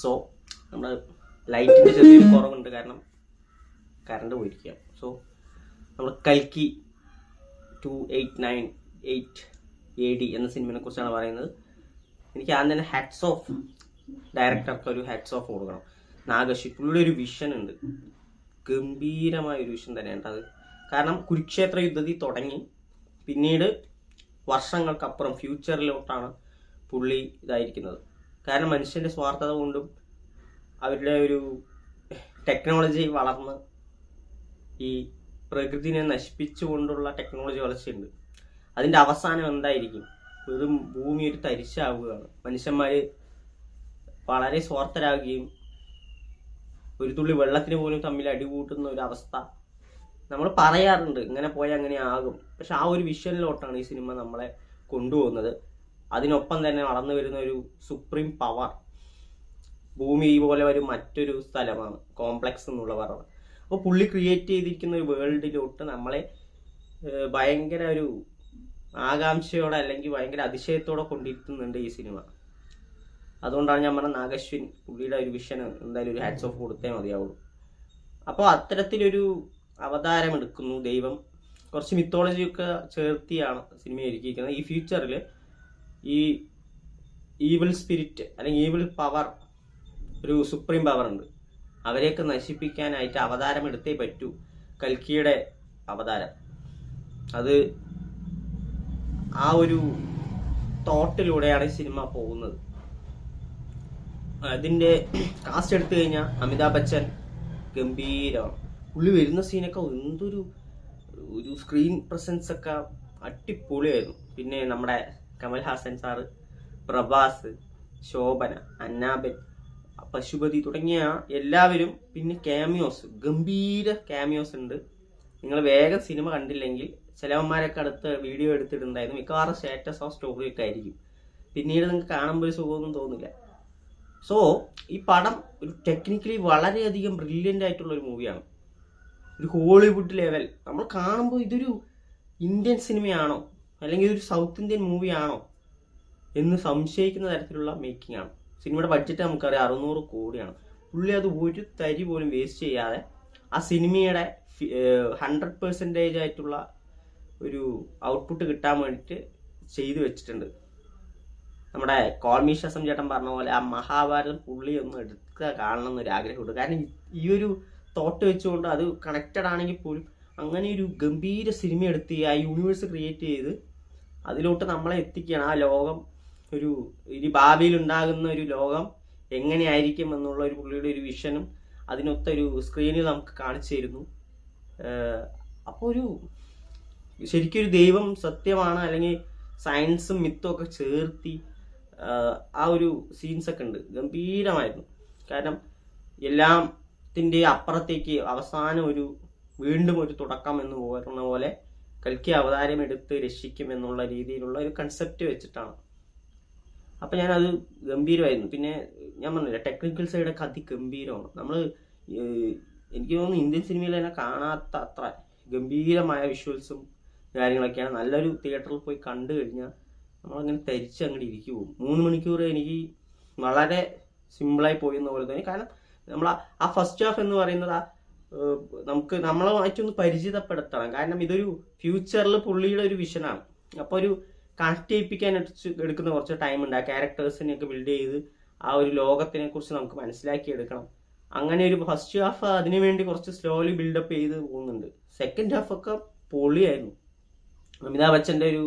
So നമ്മൾ ലൈറ്റിൻ്റെ ചെറിയൊരു കുറവുണ്ട്, കാരണം കറണ്ട് പോയിരിക്കുക. സോ നമ്മൾ കൽക്കി 2898 AD എന്ന സിനിമയെ കുറിച്ചാണ് പറയുന്നത്. എനിക്ക് ആദ്യം തന്നെ ഹാറ്റ്സ് ഓഫ് ഡയറക്ടർക്ക് ഒരു ഹാറ്റ്സ് ഓഫ് കൊടുക്കണം. നാഗശ്വിൻ പുള്ളിയുടെ ഒരു വിഷൻ ഉണ്ട്, ഗംഭീരമായ ഒരു വിഷൻ തന്നെയാണ് അത്. കാരണം കുരുക്ഷേത്ര യുദ്ധത്തിൽ തുടങ്ങി പിന്നീട് വർഷങ്ങൾക്കപ്പുറം ഫ്യൂച്ചറിലോട്ടാണ് പുള്ളി ഇതായിരിക്കുന്നത്. കാരണം മനുഷ്യൻ്റെ സ്വാർത്ഥത കൊണ്ടും അവരുടെ ഒരു ടെക്നോളജി വളർന്ന് ഈ പ്രകൃതിനെ നശിപ്പിച്ചുകൊണ്ടുള്ള ടെക്നോളജി വളർച്ചയുണ്ട്. അതിൻ്റെ അവസാനം എന്തായിരിക്കും? വെറും ഭൂമി ഒരു തരിശാവുകയാണ്. മനുഷ്യന്മാർ വളരെ സ്വാർത്ഥരാകുകയും ഒരു തുള്ളി വെള്ളത്തിന് പോലും തമ്മിൽ അടികൂട്ടുന്ന ഒരു അവസ്ഥ നമ്മൾ പറയാറുണ്ട്, ഇങ്ങനെ പോയാൽ അങ്ങനെ ആകും. പക്ഷെ ആ ഒരു വിഷനിലോട്ടാണ് ഈ സിനിമ നമ്മളെ കൊണ്ടുപോകുന്നത്. അതിനൊപ്പം തന്നെ വളർന്നു വരുന്ന ഒരു സുപ്രീം പവർ, ഭൂമി പോലെ ഒരു മറ്റൊരു സ്ഥലമാണ് കോംപ്ലക്സ് എന്നുള്ള പറയുന്നത്. അപ്പോൾ പുള്ളി ക്രിയേറ്റ് ചെയ്തിരിക്കുന്ന ഒരു വേൾഡിലോട്ട് നമ്മളെ ഭയങ്കര ഒരു ആകാംക്ഷയോടെ അല്ലെങ്കിൽ ഭയങ്കര അതിശയത്തോടെ കൊണ്ടിരുത്തുന്നുണ്ട് ഈ സിനിമ. അതുകൊണ്ടാണ് ഞാൻ പറഞ്ഞ നാഗശ്വിൻ പുള്ളിയുടെ ഒരു വിഷൻ എന്തായാലും ഒരു ഹാറ്റ്സ് ഓഫ് കൊടുത്തേ മതിയാവുള്ളൂ. അപ്പോൾ അത്തരത്തിലൊരു അവതാരം എടുക്കുന്നു ദൈവം. കുറച്ച് മിത്തോളജിയൊക്കെ ചേർത്തിയാണ് സിനിമ ഒരുക്കിയിരിക്കുന്നത്. ഈ ഫ്യൂച്ചറിൽ ഈ ഈവിൾ സ്പിരിറ്റ് അല്ലെങ്കിൽ ഈവിൾ പവർ, ഒരു സുപ്രീം പവർ ഉണ്ട്, അവരെയൊക്കെ നശിപ്പിക്കാനായിട്ട് അവതാരം എടുത്തേ പറ്റൂ. കൽക്കിയുടെ അവതാരം അത് ആ ഒരു തോട്ടിലൂടെയാണ് ഈ സിനിമ പോകുന്നത്. അതിൻ്റെ കാസ്റ്റ് എടുത്തു കഴിഞ്ഞാൽ അമിതാഭ് ബച്ചൻ ഗംഭീരമാണ്. പുള്ളി വരുന്ന സീനൊക്കെ എന്തൊരു സ്ക്രീൻ പ്രസൻസ് ഒക്കെ അടിപൊളിയായിരുന്നു. പിന്നെ നമ്മുടെ കമൽഹാസൻ സാറ്, പ്രഭാസ്, ശോഭന, അന്നാബൻ, പശുപതി തുടങ്ങിയ എല്ലാവരും. പിന്നെ ക്യാമിയോസ്, ഗംഭീര ക്യാമിയോസ് ഉണ്ട്. നിങ്ങൾ വേഗം സിനിമ കണ്ടില്ലെങ്കിൽ ചിലവന്മാരൊക്കെ അടുത്ത് വീഡിയോ എടുത്തിട്ടുണ്ടായിരുന്നു, മിക്കവാറും സ്റ്റാറ്റസോ സ്റ്റോറിയൊക്കെ ആയിരിക്കും. പിന്നീട് നിങ്ങൾക്ക് കാണുമ്പോൾ ഒരു സുഖമൊന്നും തോന്നില്ല. സോ ഈ പടം ഒരു ടെക്നിക്കലി വളരെയധികം ബ്രില്യൻ്റ് ആയിട്ടുള്ള ഒരു മൂവിയാണ്. ഒരു ഹോളിവുഡ് ലെവൽ. നമ്മൾ കാണുമ്പോൾ ഇതൊരു ഇന്ത്യൻ സിനിമയാണോ അല്ലെങ്കിൽ ഇതൊരു സൗത്ത് ഇന്ത്യൻ മൂവിയാണോ എന്ന് സംശയിക്കുന്ന തരത്തിലുള്ള മേക്കിംഗ് ആണ്. സിനിമയുടെ ബഡ്ജറ്റ് നമുക്കറിയാം 600 കോടിയാണ്. പുള്ളി അത് ഒരു തരി പോലും വേസ്റ്റ് ചെയ്യാതെ ആ സിനിമയുടെ 100% ആയിട്ടുള്ള ഒരു ഔട്ട്പുട്ട് കിട്ടാൻ വേണ്ടിയിട്ട് ചെയ്തു വെച്ചിട്ടുണ്ട്. നമ്മുടെ കോൾമി ശസം ചേട്ടൻ പറഞ്ഞ പോലെ ആ മഹാഭാരതം പുള്ളി ഒന്ന് എടുക്കുക കാണണം എന്നൊരു ആഗ്രഹമുണ്ട്. കാരണം ഈ ഒരു തോട്ട് വെച്ചുകൊണ്ട് അത് കണക്റ്റഡ് ആണെങ്കിൽ പോലും അങ്ങനെ ഒരു ഗംഭീര സിനിമ എടുത്ത് ആ യൂണിവേഴ്സ് ക്രിയേറ്റ് ചെയ്ത് അതിലോട്ട് നമ്മളെ എത്തിക്കുകയാണ്. ആ ലോകം ഒരു ഇനി ഭാവിയിൽ ഉണ്ടാകുന്ന ഒരു ലോകം എങ്ങനെയായിരിക്കും എന്നുള്ള ഒരു പുള്ളിയുടെ ഒരു വിഷനും അതിനൊത്തൊരു സ്ക്രീനിൽ നമുക്ക് കാണിച്ചു തരുന്നു. അപ്പോൾ ഒരു ശരിക്കും ഒരു ദൈവം സത്യമാണ് അല്ലെങ്കിൽ സയൻസും മിത്തും ഒക്കെ ചേർത്തി ആ ഒരു സീൻസൊക്കെ ഉണ്ട്, ഗംഭീരമായിരുന്നു. കാരണം എല്ലാത്തിൻ്റെ അപ്പുറത്തേക്ക് അവസാനം ഒരു വീണ്ടും ഒരു തുടക്കം എന്ന് പറയുന്ന പോലെ കൽക്കി അവതാരം എടുത്ത് രക്ഷിക്കും എന്നുള്ള രീതിയിലുള്ള ഒരു കൺസെപ്റ്റ് വെച്ചിട്ടാണ്. അപ്പം ഞാനത് ഗംഭീരമായിരുന്നു. പിന്നെ ഞാൻ പറഞ്ഞില്ല, ടെക്നിക്കൽ സൈഡൊക്കെ അതിഗംഭീരമാണ്. നമ്മൾ എനിക്ക് തോന്നുന്നു ഇന്ത്യൻ സിനിമയിൽ തന്നെ കാണാത്ത അത്ര ഗംഭീരമായ വിഷ്വൽസും കാര്യങ്ങളൊക്കെയാണ്. നല്ലൊരു തിയേറ്ററിൽ പോയി കണ്ടു കഴിഞ്ഞാൽ നമ്മളങ്ങനെ തരിച്ച് അങ്ങോട്ട് ഇരിക്കു പോകും. 3 മണിക്കൂർ എനിക്ക് വളരെ സിമ്പിളായി പോയി എന്ന പോലെ തോന്നി. കാരണം നമ്മൾ ആ ഫസ്റ്റ് ഹാഫ് എന്ന് പറയുന്നത് നമുക്ക് നമ്മളായിട്ടൊന്ന് പരിചിതപ്പെടുത്തണം. കാരണം ഇതൊരു ഫ്യൂച്ചറിൽ പുള്ളിയുടെ ഒരു വിഷനാണ്. അപ്പോൾ ഒരു കണക്ട് ചെയ്യിപ്പിക്കാൻ എടുക്കുന്ന കുറച്ച് ടൈമുണ്ട്. ആ ക്യാരക്ടേഴ്സിനെയൊക്കെ ബിൽഡ് ചെയ്ത് ആ ഒരു ലോകത്തിനെ കുറിച്ച് നമുക്ക് മനസ്സിലാക്കി എടുക്കണം. അങ്ങനെ ഒരു ഫസ്റ്റ് ഹാഫ് അതിനു വേണ്ടി കുറച്ച് സ്ലോലി ബിൽഡപ്പ് ചെയ്ത് പോകുന്നുണ്ട്. സെക്കൻഡ് ഹാഫ് ഒക്കെ പൊളിയായിരുന്നു. അമിതാഭ് ബച്ചൻ്റെ ഒരു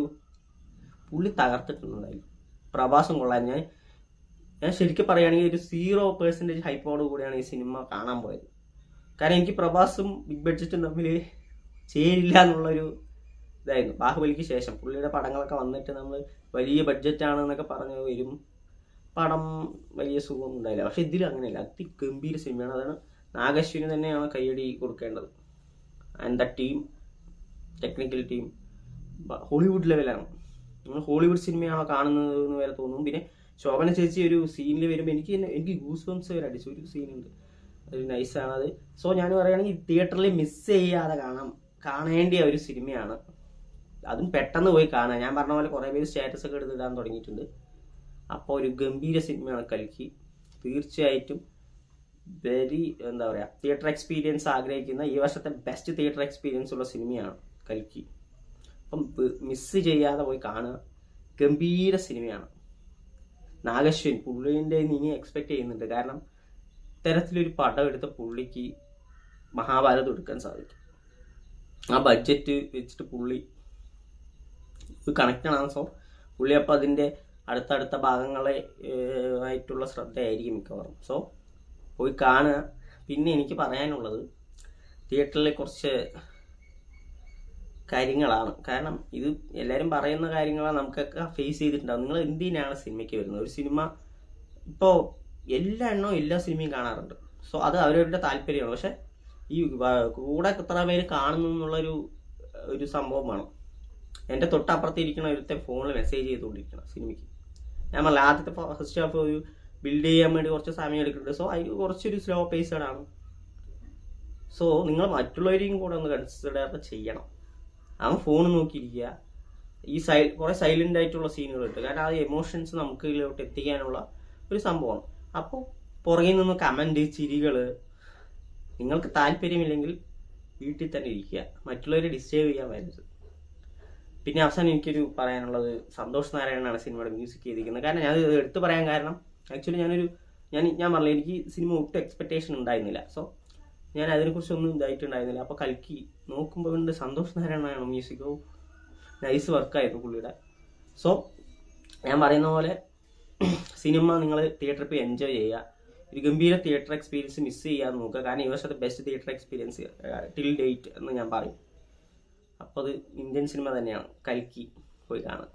പുള്ളി തകർത്തിട്ടുണ്ടായിരുന്നു. പ്രഭാസം കൊള്ളായിരുന്നു. ഞാൻ ശരിക്കും പറയുകയാണെങ്കിൽ ഒരു 0% ഹൈപ്പോട് കൂടിയാണ് ഈ സിനിമ കാണാൻ പോയത്. കാരണം എനിക്ക് പ്രഭാസും ബിഗ് ബഡ്ജറ്റും തമ്മിൽ ചേരില്ല എന്നുള്ളൊരു ഇതായിരുന്നു. ബാഹുബലിക്ക് ശേഷം പുള്ളിയുടെ പടങ്ങളൊക്കെ വന്നിട്ട് നമ്മൾ വലിയ ബഡ്ജറ്റാണ് എന്നൊക്കെ പറഞ്ഞു വരും, പടം വലിയ സുഖം ഉണ്ടായില്ല. പക്ഷെ ഇതിൽ അങ്ങനെയല്ല, അതിഗംഭീര സിനിമയാണ്. അതാണ് നാഗശ്വിന് തന്നെയാണ് കയ്യടി കൊടുക്കേണ്ടത്. And the team, technical team Hollywood ലെവലാണ്. നമ്മൾ ഹോളിവുഡ് സിനിമയാണോ കാണുന്നത് എന്ന് വരെ തോന്നും. പിന്നെ ശോഭന ചേച്ചി ഒരു സീനിൽ വരുമ്പോൾ എനിക്ക് ഗൂസ് ബംസ് വരെ അടിച്ചു. ഒരു സീനുണ്ട്, ഒരു നൈസാണത്. സോ ഞാൻ പറയുകയാണെങ്കിൽ തിയേറ്ററിൽ മിസ് ചെയ്യാതെ കാണേണ്ടിയ ഒരു സിനിമയാണ്. അതും പെട്ടെന്ന് പോയി കാണാം. ഞാൻ പറഞ്ഞ പോലെ കുറേ പേര് സ്റ്റാറ്റസ് ഒക്കെ എടുത്തിടാൻ തുടങ്ങിയിട്ടുണ്ട്. അപ്പോൾ ഒരു ഗംഭീര സിനിമയാണ് കൽക്കി. തീർച്ചയായിട്ടും എന്താ പറയുക, തിയേറ്റർ എക്സ്പീരിയൻസ് ആഗ്രഹിക്കുന്ന ഈ വർഷത്തെ ബെസ്റ്റ് തിയേറ്റർ എക്സ്പീരിയൻസ് ഉള്ള സിനിമയാണ് കൽക്കി. അപ്പം മിസ് ചെയ്യാതെ പോയി കാണുക. ഗംഭീര സിനിമയാണ്. നാഗശ്വിൻ പുള്ളിൻ്റെ ഇനി എക്സ്പെക്ട് ചെയ്യുന്നുണ്ട്. കാരണം ഇത്തരത്തിലൊരു പടം എടുത്ത പുള്ളിക്ക് മഹാഭാരതം എടുക്കാൻ സാധിക്കും. ആ ബഡ്ജറ്റ് വെച്ചിട്ട് പുള്ളി കണക്റ്റഡ് ആണ്. സോ പുള്ളി അപ്പം അതിൻ്റെ അടുത്തടുത്ത ഭാഗങ്ങളെ ആയിട്ടുള്ള ശ്രദ്ധയായിരിക്കും മിക്കവാറും. സോ പോയി കാണുക. പിന്നെ എനിക്ക് പറയാനുള്ളത് തിയേറ്ററിലെ കുറച്ച് കാര്യങ്ങളാണ്. കാരണം ഇത് എല്ലാവരും പറയുന്ന കാര്യങ്ങളാണ്, നമുക്കൊക്കെ ഫേസ് ചെയ്തിട്ടുണ്ടാവും. നിങ്ങൾ എന്തിനാണ് സിനിമയ്ക്ക് വരുന്നത്? ഒരു സിനിമ ഇപ്പോൾ എല്ലാ സിനിമയും കാണാറുണ്ട്. സോ അത് അവരവരുടെ താല്പര്യമാണ്. പക്ഷെ ഈ കൂടെ എത്ര പേര് കാണുന്നു എന്നുള്ളൊരു സംഭവം വേണം. എൻ്റെ തൊട്ടപ്പുറത്ത് ഇരിക്കുന്ന ഒരുത്തെ ഫോണിൽ മെസ്സേജ് ചെയ്തുകൊണ്ടിരിക്കണം സിനിമയ്ക്ക്. ഞാൻ പറഞ്ഞ ആദ്യത്തെ ഫസ്റ്റ് ഹാഫ് ഒരു ബിൽഡ് ചെയ്യാൻ വേണ്ടി കുറച്ച് സമയം എടുക്കുന്നുണ്ട്. സോ അതിന് കുറച്ചൊരു സ്ലോ പേസ്ഡാണ്. സോ നിങ്ങൾ മറ്റുള്ളവരെയും കൂടെ ഒന്ന് കൺസിഡർ ചെയ്യണം. അവൻ ഫോൺ നോക്കിയിരിക്കുക. ഈ കുറേ സൈലൻ്റ് ആയിട്ടുള്ള സീനുകളുണ്ട്. കാരണം ആ എമോഷൻസ് നമുക്ക് ഇതിലോട്ട് എത്തിക്കാനുള്ള ഒരു സംഭവമാണ്. അപ്പോൾ പുറകിൽ നിന്ന് കമൻറ്റ്, ചിരികൾ, നിങ്ങൾക്ക് താല്പര്യമില്ലെങ്കിൽ വീട്ടിൽ തന്നെ ഇരിക്കുക. മറ്റുള്ളവരെ ഡിസ്റ്റർബ് ചെയ്യാൻ വരരുത്. പിന്നെ അവസാനം എനിക്കൊരു പറയാനുള്ളത്, സന്തോഷ് നാരായണനാണ് സിനിമയുടെ മ്യൂസിക് ചെയ്തിരിക്കുന്നത്. കാരണം ഞാൻ എടുത്തു പറയാൻ കാരണം ആക്ച്വലി ഞാൻ പറഞ്ഞില്ല, എനിക്ക് സിനിമ ഒട്ടും എക്സ്പെക്ടേഷൻ ഉണ്ടായിരുന്നില്ല. സോ ഞാൻ അതിനെക്കുറിച്ചൊന്നും ഇതായിട്ടുണ്ടായിരുന്നില്ല. അപ്പോൾ കൽക്കി നോക്കുമ്പോൾ ഉണ്ട് സന്തോഷ് നാരായണനാണ് മ്യൂസിക്. നൈസ് വർക്കായിരുന്നു പുള്ളിയുടെ. സോ ഞാൻ പറയുന്ന പോലെ സിനിമ നിങ്ങൾ തിയേറ്ററിൽ പോയി എൻജോയ് ചെയ്യുക. ഒരു ഗംഭീര തിയേറ്റർ എക്സ്പീരിയൻസ് മിസ് ചെയ്യാതെ നോക്കുക. കാരണം ഈ വർഷത്തെ best theatre experience till date എന്ന് ഞാൻ പറയും. അപ്പോൾ അത് ഇന്ത്യൻ സിനിമ തന്നെയാണ്. കൽക്കി പോയി കാണുക.